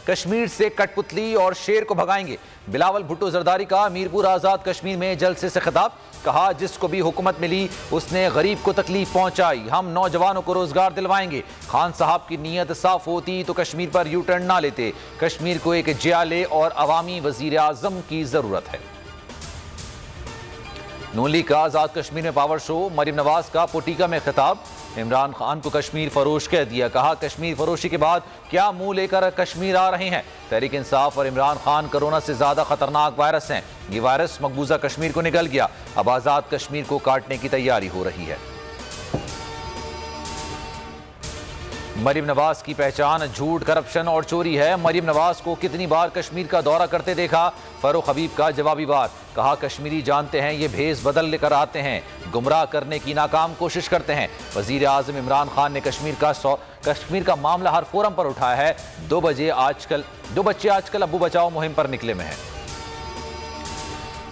कश्मीर से कठपुतली और शेर को भगाएंगे। बिलावल भुट्टो जरदारी का मीरपुर आज़ाद कश्मीर में जलसे से खिताब। कहा, जिसको भी हुकूमत मिली उसने गरीब को तकलीफ पहुंचाई, हम नौजवानों को रोजगार दिलवाएंगे। खान साहब की नीयत साफ होती तो कश्मीर पर यू टर्न ना लेते। कश्मीर को एक जियाले और अवामी वजीर आजम की जरूरत है। नून लीग का आज़ाद कश्मीर में पावर शो। मरीम नवाज का पोटीका में खिताब। इमरान खान को कश्मीर फरोश कह दिया। कहा, कश्मीर फरोशी के बाद क्या मुंह लेकर कश्मीर आ रहे हैं। तहरीक इंसाफ और इमरान खान कोरोना से ज्यादा खतरनाक वायरस हैं। ये वायरस मकबूजा कश्मीर को निकल गया, अब आज़ाद कश्मीर को काटने की तैयारी हो रही है। मरीम नवाज की पहचान झूठ, करप्शन और चोरी है। मरीम नवाज को कितनी बार कश्मीर का दौरा करते देखा। फरूख हबीब का जवाबी वार। कहा, कश्मीरी जानते हैं ये भेस बदल लेकर आते हैं, गुमराह करने की नाकाम कोशिश करते हैं। वजीर आजम इमरान खान ने कश्मीर का मामला हर फोरम पर उठाया है। दो बच्चे आजकल अब्बू बचाओ मुहिम पर निकले में हैं।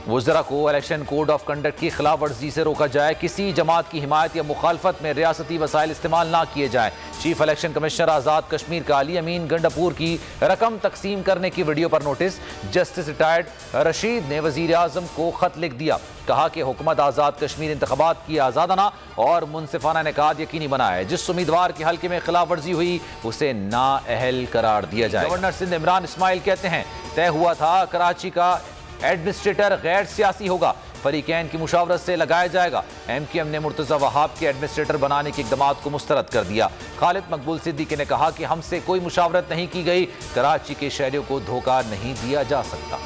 वज़रा को इलेक्शन कोड ऑफ कंडक्ट की खिलाफ वर्जी से रोका जाए। किसी जमात की हिमायत या मुखालफत में रियासती वसाइल इस्तेमाल ना किए जाए। Chief election commissioner Azad Kashmir का अली अमीन गंडापुर की रकम तकसीम करने की वीडियो पर नोटिस। जस्टिस रिटायर्ड रशीद ने वजीर आजम को खत लिख दिया। कहा कि हुकूमत आज़ाद कश्मीर इंतखाबात की आज़ादाना और मुनसिफाना इनेकाद यकीनी बनाए। जिस उम्मीदवार के हल्के में खिलाफ वर्जी हुई उसे नाअहल करार दिया जाए। गवर्नर सिंध इमरान इस्माइल कहते हैं, तय हुआ था कराची का एडमिनिस्ट्रेटर गैर सियासी होगा, फरीकैन की मुशावरत से लगाया जाएगा। MQM ने मुर्तज़ा वहाब के एडमिनिस्ट्रेटर बनाने के इक़दामात को मुस्तरद कर दिया। खालिद मकबूल सिद्दीकी ने कहा कि हमसे कोई मुशावरत नहीं की गई, कराची के शहरियों को धोखा नहीं दिया जा सकता।